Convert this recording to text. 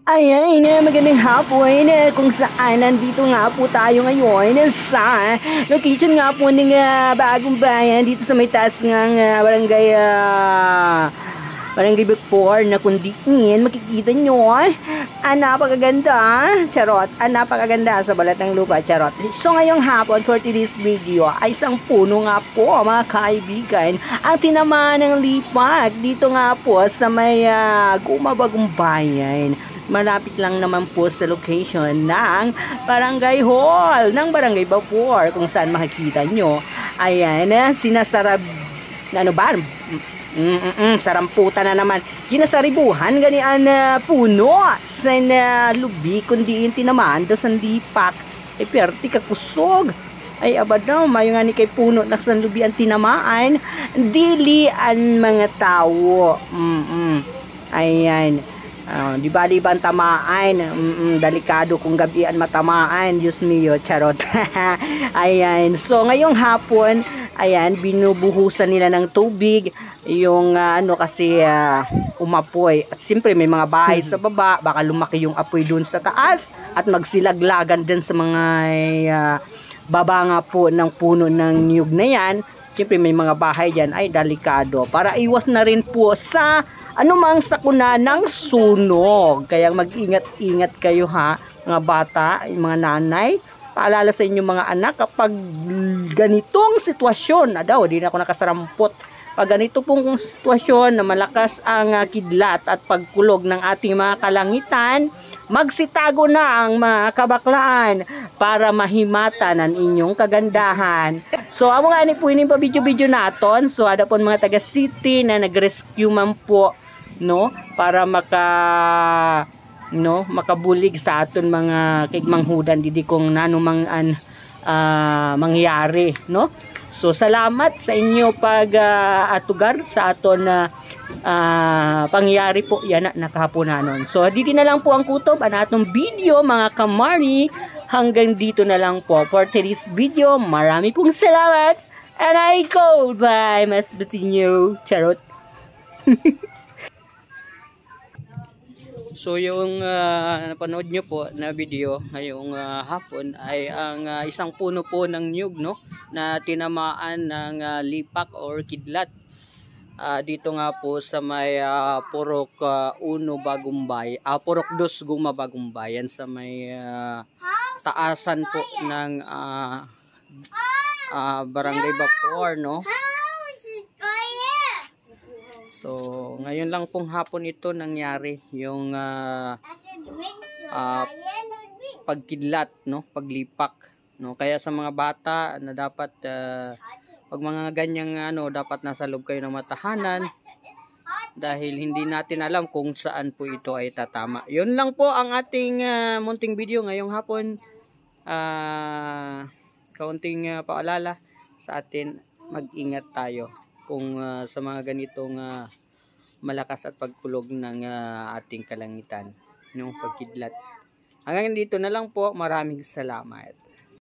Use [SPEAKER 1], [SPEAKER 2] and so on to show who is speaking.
[SPEAKER 1] Ayan, magandang hapon kung saan nandito nga po tayo ngayon sa location nga po ng bagong bayan dito sa may taas ng Barangay Bicfor na kundiin. Makikita nyo, napakaganda, charot, napakaganda sa balat ng lupa, charot. So ngayong hapon for today's video ay isang puno nga po mga kaibigan ang tinamaan ng lipat dito nga po sa may Gumabagong Bayan. Malapit lang naman po sa location ng Barangay Hall ng Barangay Bicfor kung saan makikita nyo. Ayan, sinasarab, saramputan na naman. Kinasaribuhan ganian puno sa lubi kundi tinamaan daw sa lipak. E perti kakusog. Ay abadaw, mayo nga ni kay puno na sa lubi ang tinamaan. Dili ang mga tao. Ayan. Di bali ba ang tamaan? Delikado kung gabian matamaan. Diyos mio, charot. Ayan. So, ngayong hapon, ayan, binubuhusan nila ng tubig. Yung kasi umapoy. At siyempre may mga bahay sa baba. Baka lumaki yung apoy dun sa taas. At magsilaglagan din sa mga baba nga po ng puno ng niyog na yan. Siyempre may mga bahay dyan. Ay, delikado. Para iwas na rin po sa anumang sakuna ng sunog. Kaya mag-ingat-ingat kayo ha, mga bata, mga nanay. Paalala sa inyong mga anak kapag ganitong sitwasyon, di na ako nakasarampot. Pag ganito pong sitwasyon na malakas ang kidlat at pagkulog ng ating mga kalangitan, magsitago na ang mga kabaklaan para mahimatan ang inyong kagandahan. So, amo nga ni po ining pa video naton. So, ada po mga taga city na nag-rescue man po, no, para makabulig sa aton mga kigmanghudan didi kung nanumang mangyari, no. So salamat sa inyo pag atugar sa aton pangyari po yan nakahaponanon. So dito na lang po ang kutob ang atong video mga kamari. Hanggang dito na lang po for today's video. Marami pong salamat and I go bye Mas Batinyo, charot. So yung napanood nyo po na video ngayong hapon ay ang isang puno po ng niyog, no, na tinamaan ng lipak or kidlat dito nga po sa may Purok 1 Bagumbay, Purok 2 Gumabagong Bayan sa may taasan po ng Barangay Bicfor, no. So, ngayon lang pong hapon ito nangyari yung pagkidlat, no, paglipak, no. Kaya sa mga bata na dapat pag mga ganyang dapat nasa loob kayo ng matahanan dahil hindi natin alam kung saan po ito ay tatama. Yun lang po ang ating munting video ngayong hapon. Kaunting paalala sa atin, mag-ingat tayo kung sa mga ganitong malakas at pagkulog ng ating kalangitan, no, pagkidlat. Hanggang dito na lang po. Maraming salamat.